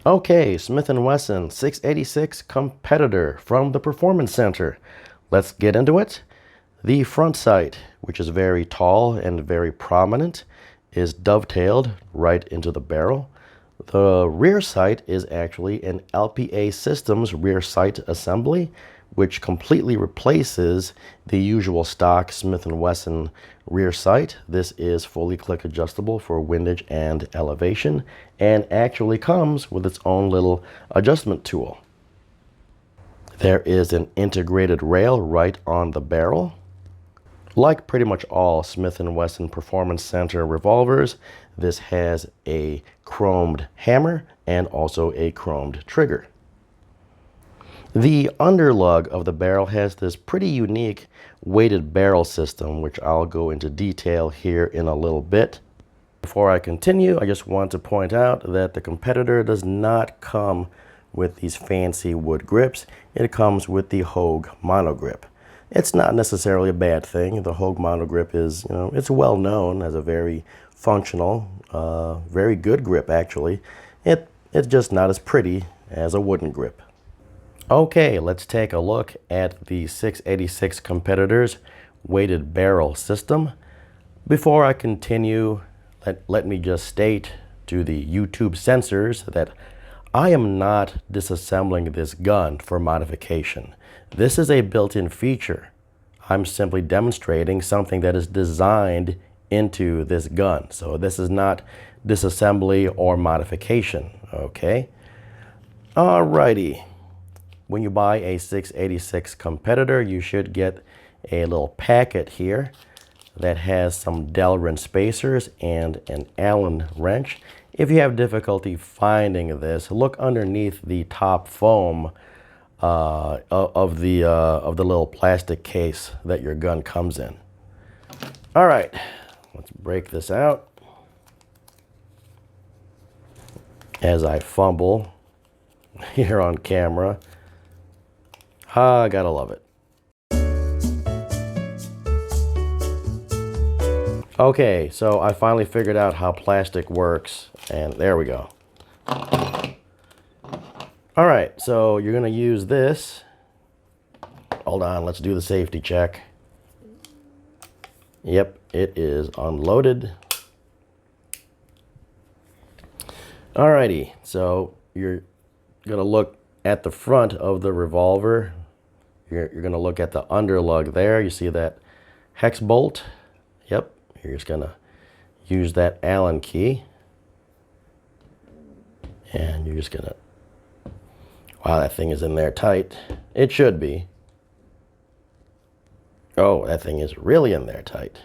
Okay, Smith & Wesson 686 competitor from the Performance Center. Let's get into it. The front sight, which is very tall and very prominent, is dovetailed right into the barrel. The rear sight is actually an LPA Systems rear sight assembly, which completely replaces the usual stock Smith & Wesson rear sight. This is fully click adjustable for windage and elevation, and actually comes with its own little adjustment tool. There is an integrated rail right on the barrel. Like pretty much all Smith & Wesson Performance Center revolvers, this has a chromed hammer and also a chromed trigger. The underlug of the barrel has this pretty unique weighted barrel system, which I'll go into detail here in a little bit. Before I continue, I just want to point out that the competitor does not come with these fancy wood grips. It comes with the Hogue monogrip. It's not necessarily a bad thing. The Hogue monogrip is, it's well known as a very functional, very good grip actually. It's just not as pretty as a wooden grip. Okay, let's take a look at the 686 competitor's weighted barrel system. Before I continue, let me just state to the YouTube censors that I am not disassembling this gun for modification. This is a built-in feature. I'm simply demonstrating something that is designed into this gun. So this is not disassembly or modification, okay? Alrighty. When you buy a 686 competitor, you should get a little packet here that has some Delrin spacers and an Allen wrench. If you have difficulty finding this, look underneath the top foam of the little plastic case that your gun comes in. All right, let's break this out as I fumble here on camera. I gotta love it. Okay, so I finally figured out how plastic works, and there we go. All right, so you're gonna use this. Hold on, let's do the safety check. Yep, it is unloaded. Alrighty, so you're gonna look at the front of the revolver. You're gonna look at the underlug there. You see that hex bolt? Yep, you're just gonna use that Allen key. And you're just gonna, wow, that thing is in there tight. It should be. Oh, that thing is really in there tight.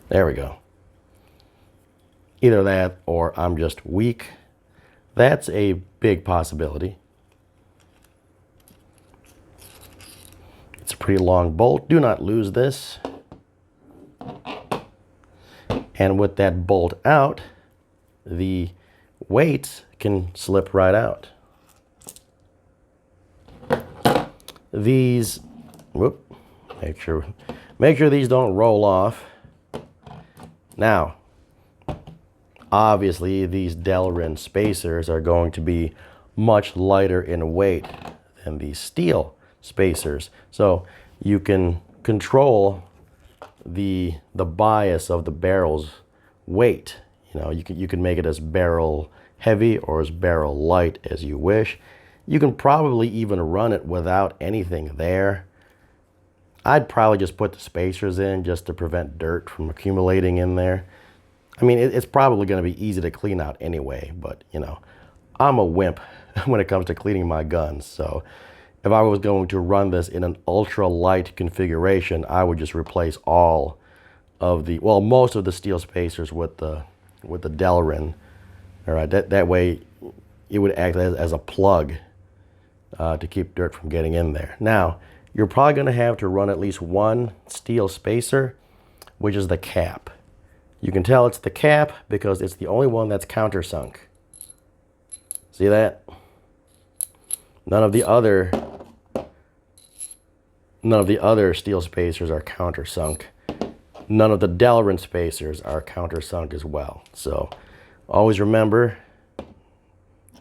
There we go. Either that or I'm just weak. That's a big possibility. It's a pretty long bolt. Do not lose this. And with that bolt out, the weights can slip right out. These, whoop, make sure these don't roll off. Now, obviously these Delrin spacers are going to be much lighter in weight than these steel spacers. So you can control the bias of the barrel's weight. You can make it as barrel heavy or as barrel light as you wish. You can probably even run it without anything there. I'd probably just put the spacers in just to prevent dirt from accumulating in there. I mean, it's probably going to be easy to clean out anyway, but I'm a wimp when it comes to cleaning my guns. So if I was going to run this in an ultra light configuration, I would just replace all of the, well, most of the steel spacers with the Delrin. All right, that way it would act as a plug to keep dirt from getting in there. Now, you're probably going to have to run at least one steel spacer, which is the cap. You can tell it's the cap because it's the only one that's countersunk. See that? None of the other steel spacers are countersunk. None of the Delrin spacers are countersunk as well. So always remember,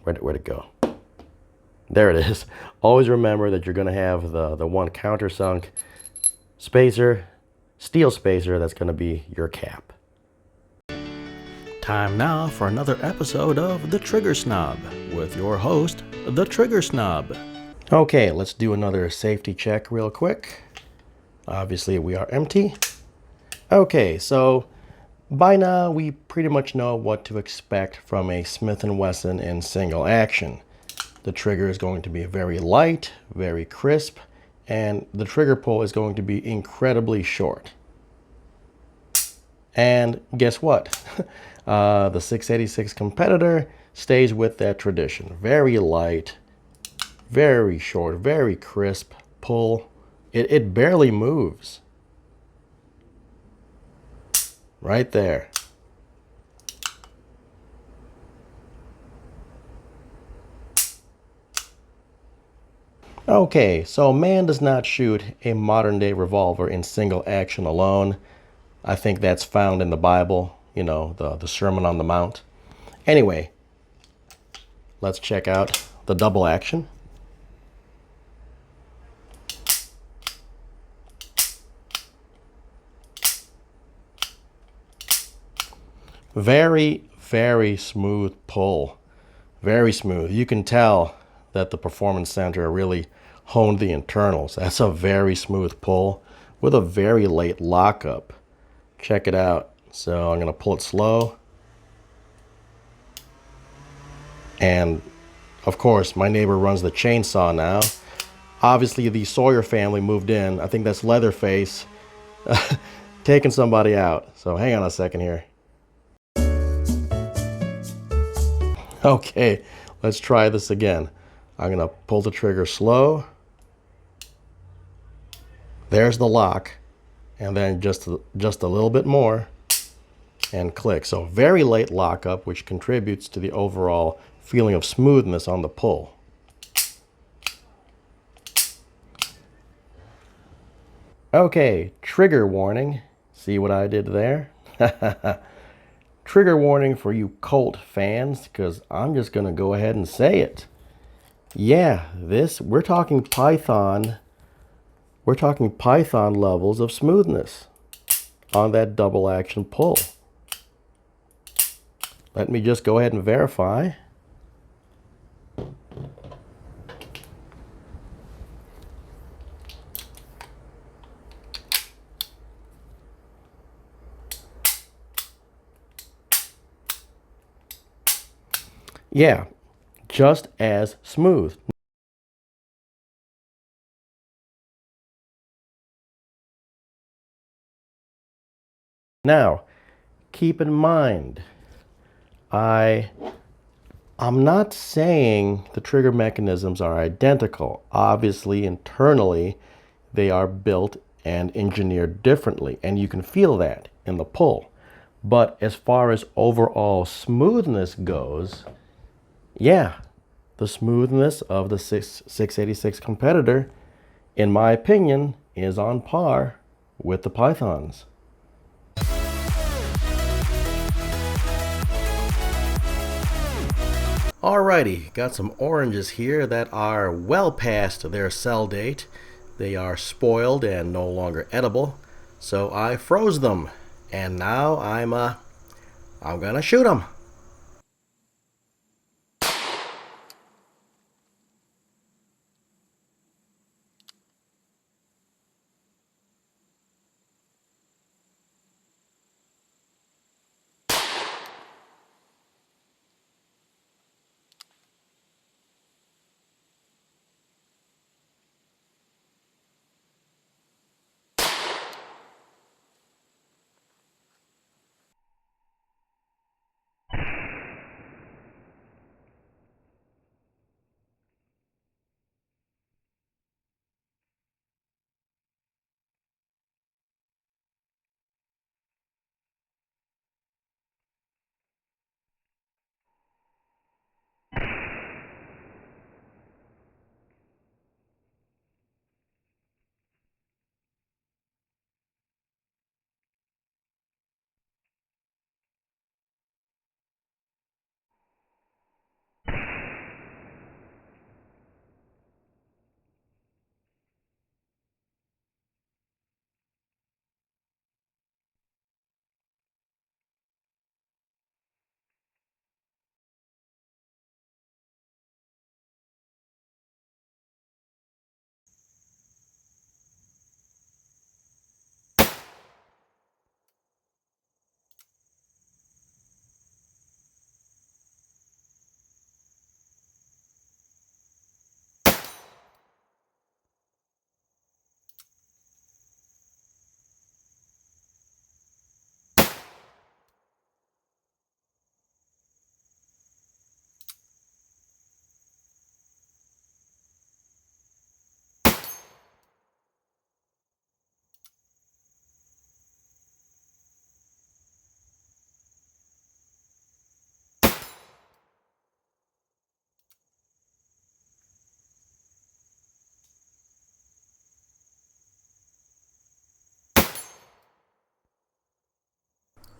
Where'd it go? There it is. Always remember that you're going to have the one countersunk spacer, steel spacer, that's going to be your cap. Time now for another episode of The Trigger Snob with your host, The Trigger Snob. Okay, let's do another safety check real quick. Obviously, we are empty. Okay, so by now we pretty much know what to expect from a Smith & Wesson in single action. The trigger is going to be very light, very crisp, and the trigger pull is going to be incredibly short. And guess what? The 686 competitor stays with that tradition. Very light, very short, very crisp pull. It barely moves. Right there. Okay, so man does not shoot a modern day revolver in single action alone. I think that's found in the Bible, you know, the Sermon on the Mount. Anyway, let's check out the double action. Very, very smooth pull. Very smooth. You can tell that the Performance Center really honed the internals. That's a very smooth pull with a very late lockup. Check it out. So I'm going to pull it slow. And of course, my neighbor runs the chainsaw now. Obviously, the Sawyer family moved in. I think that's Leatherface taking somebody out. So hang on a second here. Okay, let's try this again. I'm going to pull the trigger slow. There's the lock. And then just a little bit more and click. So very late lockup, which contributes to the overall feeling of smoothness on the pull. Okay, trigger warning. See what I did there? Trigger warning for you Colt fans, because I'm just going to go ahead and say it. Yeah, we're talking Python. We're talking Python levels of smoothness on that double action pull. Let me just go ahead and verify. Yeah, just as smooth. Now, keep in mind, I'm not saying the trigger mechanisms are identical. Obviously, internally, they are built and engineered differently, and you can feel that in the pull. But as far as overall smoothness goes, yeah, the smoothness of the 686 competitor, in my opinion, is on par with the Pythons. Alrighty, got some oranges here that are well past their sell date. They are spoiled and no longer edible, so I froze them, and now I'm gonna shoot them.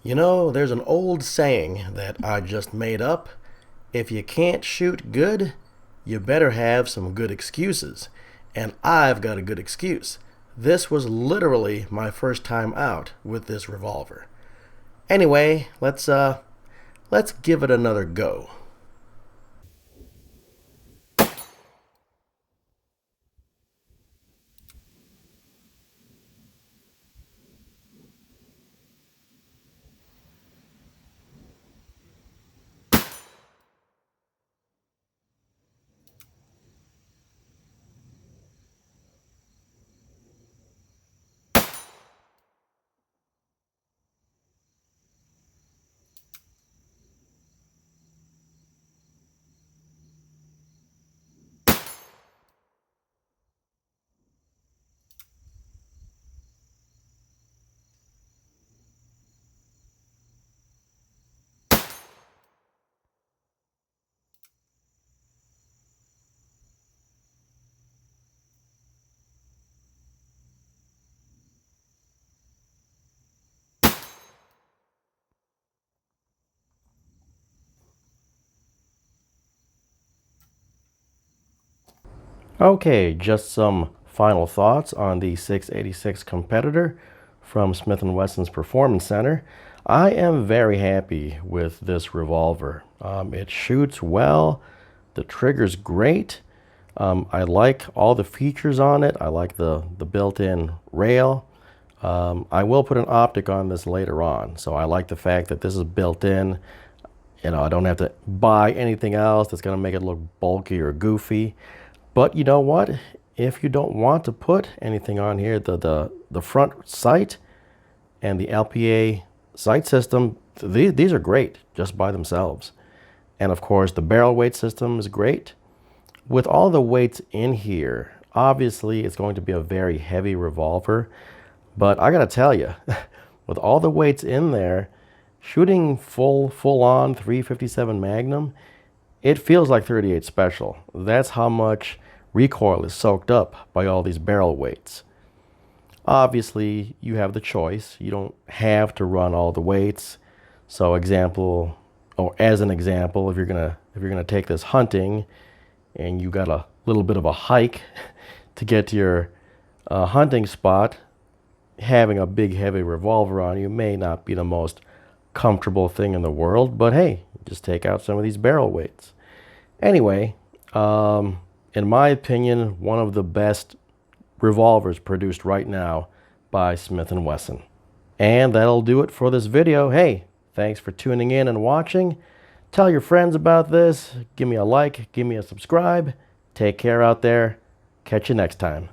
You know, there's an old saying that I just made up. If you can't shoot good, you better have some good excuses. And I've got a good excuse. This was literally my first time out with this revolver. Anyway, let's give it another go. Okay, just some final thoughts on the 686 competitor from Smith & Wesson's Performance Center. I am very happy with this revolver. It shoots well, the trigger's great. I like all the features on it. I like the built-in rail. I will put an optic on this later on, so I like the fact that this is built in. You know, I don't have to buy anything else that's going to make it look bulky or goofy. But you know what? If you don't want to put anything on here, the front sight and the LPA sight system, these are great just by themselves. And of course, the barrel weight system is great. With all the weights in here, obviously it's going to be a very heavy revolver. But I gotta tell you, with all the weights in there, shooting full on 357 Magnum, it feels like 38 Special. That's how much recoil is soaked up by all these barrel weights. Obviously, you have the choice. You don't have to run all the weights. So as an example, if you're gonna take this hunting and you got a little bit of a hike to get to your hunting spot, having a big heavy revolver on you may not be the most comfortable thing in the world, but hey, just take out some of these barrel weights. Anyway, in my opinion, one of the best revolvers produced right now by Smith & Wesson. And that'll do it for this video. Hey, thanks for tuning in and watching. Tell your friends about this. Give me a like, give me a subscribe. Take care out there. Catch you next time.